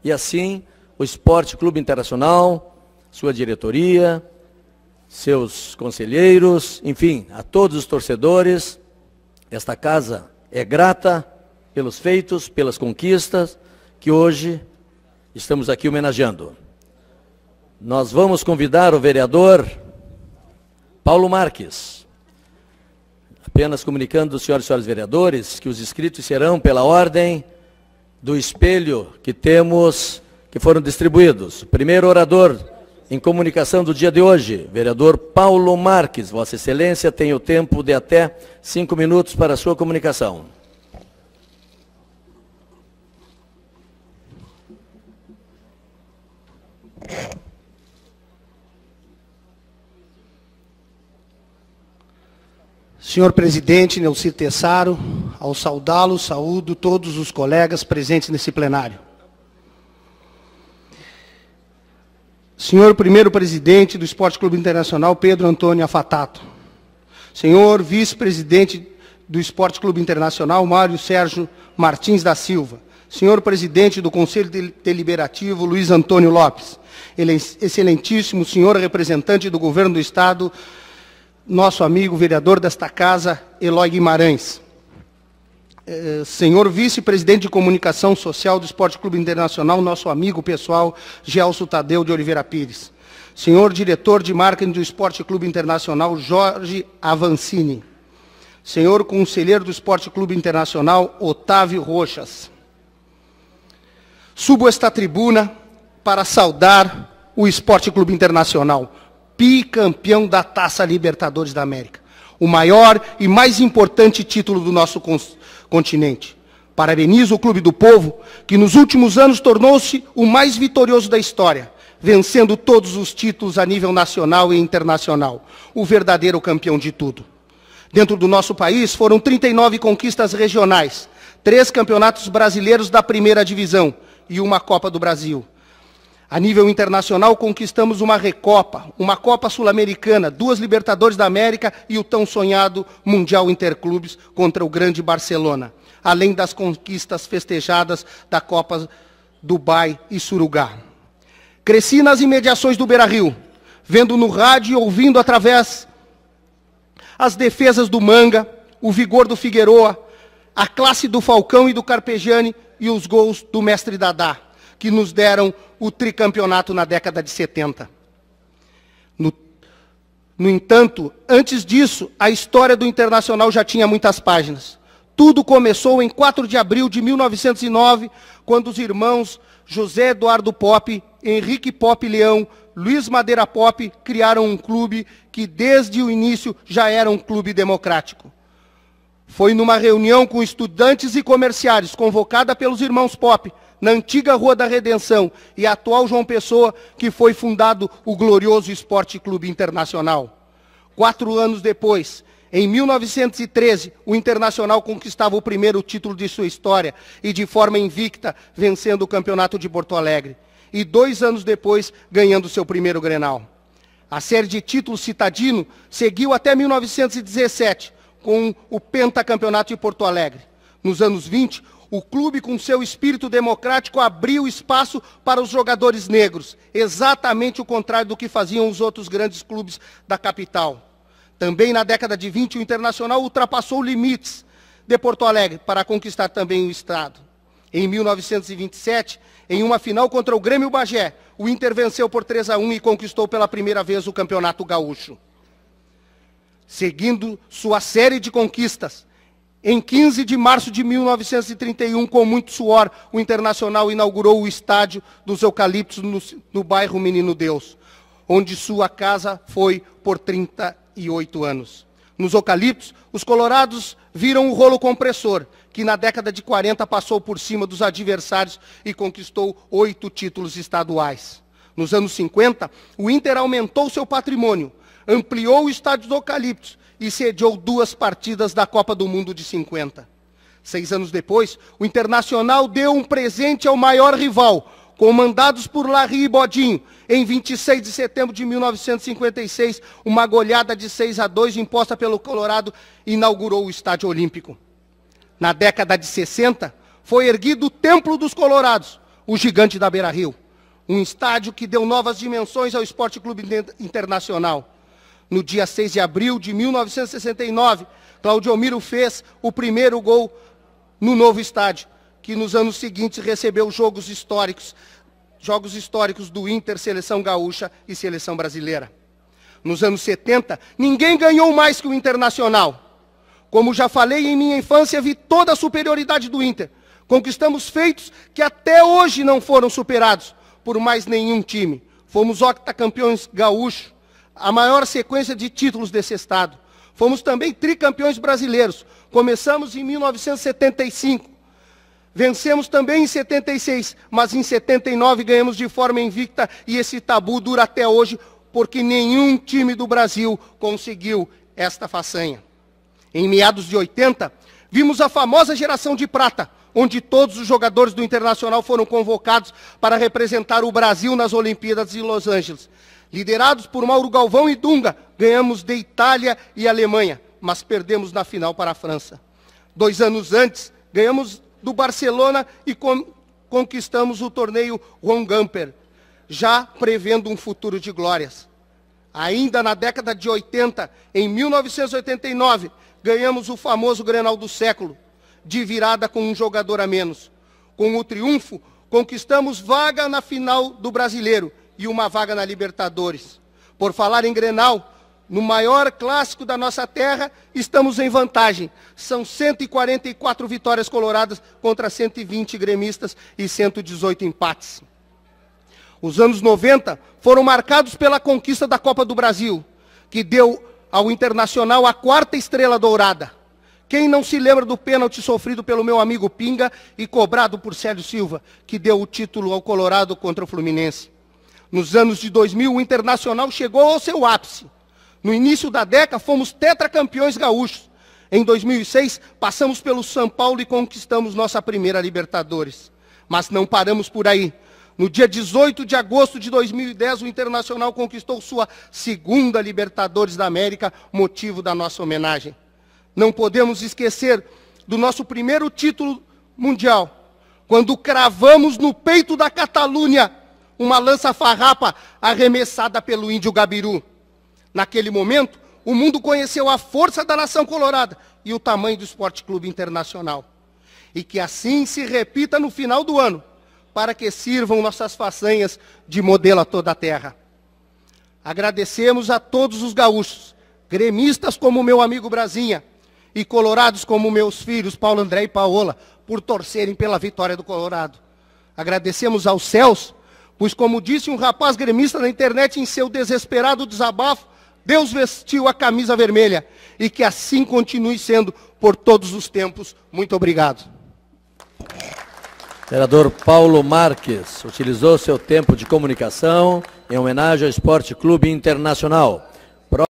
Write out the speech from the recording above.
e assim o Esporte Clube Internacional, sua diretoria, seus conselheiros, enfim, a todos os torcedores. Esta casa é grata pelos feitos, pelas conquistas que hoje estamos aqui homenageando. Nós vamos convidar o vereador Paulo Marques. Apenas comunicando aos senhores e senhores vereadores que os inscritos serão pela ordem do espelho que temos, que foram distribuídos. O primeiro orador em comunicação do dia de hoje, vereador Paulo Marques. Vossa Excelência tem o tempo de até 5 minutos para a sua comunicação. Senhor presidente Neucir Tessaro, ao saudá-lo, saúdo todos os colegas presentes nesse plenário. Senhor primeiro presidente do Esporte Clube Internacional, Pedro Antônio Afatato. Senhor vice-presidente do Esporte Clube Internacional, Mário Sérgio Martins da Silva. Senhor presidente do Conselho Deliberativo, Luiz Antônio Lopes. Excelentíssimo senhor representante do Governo do Estado, nosso amigo vereador desta casa, Eloy Guimarães. Senhor vice-presidente de comunicação social do Esporte Clube Internacional, nosso amigo pessoal, Gelson Tadeu de Oliveira Pires. Senhor diretor de marketing do Esporte Clube Internacional, Jorge Avancini. Senhor conselheiro do Esporte Clube Internacional, Otávio Roxas. Subo esta tribuna para saudar o Esporte Clube Internacional, bicampeão da Taça Libertadores da América, o maior e mais importante título do nosso continente. Parabenizo o Clube do Povo, que nos últimos anos tornou-se o mais vitorioso da história, vencendo todos os títulos a nível nacional e internacional, o verdadeiro campeão de tudo. Dentro do nosso país foram 39 conquistas regionais, 3 campeonatos brasileiros da primeira divisão e uma Copa do Brasil. A nível internacional, conquistamos uma Recopa, uma Copa Sul-Americana, 2 Libertadores da América e o tão sonhado Mundial Interclubes contra o grande Barcelona, além das conquistas festejadas da Copa Dubai e Surugá. Cresci nas imediações do Beira-Rio, vendo no rádio e ouvindo através as defesas do Manga, o vigor do Figueroa, a classe do Falcão e do Carpegiani e os gols do mestre Dadá, que nos deram o tricampeonato na década de 70. No entanto, antes disso, a história do Internacional já tinha muitas páginas. Tudo começou em 4 de abril de 1909, quando os irmãos José Eduardo Poppe, Henrique Poppe Leão, Luiz Madeira Poppe criaram um clube que desde o início já era um clube democrático. Foi numa reunião com estudantes e comerciários, convocada pelos irmãos Poppe, na antiga Rua da Redenção e atual João Pessoa, que foi fundado o glorioso Esporte Clube Internacional. 4 anos depois, em 1913, o Internacional conquistava o primeiro título de sua história e de forma invicta, vencendo o Campeonato de Porto Alegre. E 2 anos depois, ganhando seu primeiro Grenal. A série de títulos citadino seguiu até 1917, com o Pentacampeonato de Porto Alegre. Nos anos 20, o clube, com seu espírito democrático, abriu espaço para os jogadores negros, exatamente o contrário do que faziam os outros grandes clubes da capital. Também na década de 20, o Internacional ultrapassou limites de Porto Alegre para conquistar também o estado. Em 1927, em uma final contra o Grêmio Bagé, o Inter venceu por 3-1 e conquistou pela primeira vez o Campeonato Gaúcho. Seguindo sua série de conquistas, em 15 de março de 1931, com muito suor, o Internacional inaugurou o Estádio dos Eucaliptos no bairro Menino Deus, onde sua casa foi por 38 anos. Nos Eucaliptos, os colorados viram o rolo compressor, que na década de 40 passou por cima dos adversários e conquistou 8 títulos estaduais. Nos anos 50, o Inter aumentou seu patrimônio, ampliou o Estádio dos Eucaliptos e sediou 2 partidas da Copa do Mundo de 50. 6 anos depois, o Internacional deu um presente ao maior rival, comandados por Larry e Bodinho. Em 26 de setembro de 1956, uma goleada de 6-2 imposta pelo Colorado inaugurou o Estádio Olímpico. Na década de 60, foi erguido o Templo dos Colorados, o gigante da Beira-Rio. Um estádio que deu novas dimensões ao Esporte Clube Internacional. No dia 6 de abril de 1969, Claudio Miro fez o primeiro gol no novo estádio, que nos anos seguintes recebeu jogos históricos do Inter, Seleção Gaúcha e Seleção Brasileira. Nos anos 70, ninguém ganhou mais que o Internacional. Como já falei, em minha infância vi toda a superioridade do Inter. Conquistamos feitos que até hoje não foram superados por mais nenhum time. Fomos octacampeões gaúchos, a maior sequência de títulos desse estado. Fomos também tricampeões brasileiros. Começamos em 1975. Vencemos também em 76, mas em 79 ganhamos de forma invicta e esse tabu dura até hoje, porque nenhum time do Brasil conseguiu esta façanha. Em meados de 80, vimos a famosa geração de prata, onde todos os jogadores do Internacional foram convocados para representar o Brasil nas Olimpíadas de Los Angeles. Liderados por Mauro Galvão e Dunga, ganhamos de Itália e Alemanha, mas perdemos na final para a França. 2 anos antes, ganhamos do Barcelona e conquistamos o torneio Juan Gamper, já prevendo um futuro de glórias. Ainda na década de 80, em 1989, ganhamos o famoso Grenal do século, de virada com um jogador a menos. Com o triunfo, conquistamos vaga na final do Brasileiro e uma vaga na Libertadores. Por falar em Grenal, no maior clássico da nossa terra, estamos em vantagem. São 144 vitórias coloradas contra 120 gremistas e 118 empates. Os anos 90 foram marcados pela conquista da Copa do Brasil, que deu ao Internacional a 4ª estrela dourada. Quem não se lembra do pênalti sofrido pelo meu amigo Pinga e cobrado por Célio Silva, que deu o título ao Colorado contra o Fluminense? Nos anos de 2000, o Internacional chegou ao seu ápice. No início da década, fomos tetracampeões gaúchos. Em 2006, passamos pelo São Paulo e conquistamos nossa primeira Libertadores. Mas não paramos por aí. No dia 18 de agosto de 2010, o Internacional conquistou sua 2ª Libertadores da América, motivo da nossa homenagem. Não podemos esquecer do nosso primeiro título mundial, quando cravamos no peito da Catalunha uma lança-farrapa arremessada pelo índio Gabiru. Naquele momento, o mundo conheceu a força da nação colorada e o tamanho do Esporte Clube Internacional. E que assim se repita no final do ano, para que sirvam nossas façanhas de modelo a toda a terra. Agradecemos a todos os gaúchos, gremistas como meu amigo Brasinha, e colorados como meus filhos, Paulo André e Paola, por torcerem pela vitória do Colorado. Agradecemos aos céus, pois como disse um rapaz gremista na internet em seu desesperado desabafo, Deus vestiu a camisa vermelha, e que assim continue sendo por todos os tempos. Muito obrigado. Vereador Paulo Marques utilizou seu tempo de comunicação em homenagem ao Esporte Clube Internacional.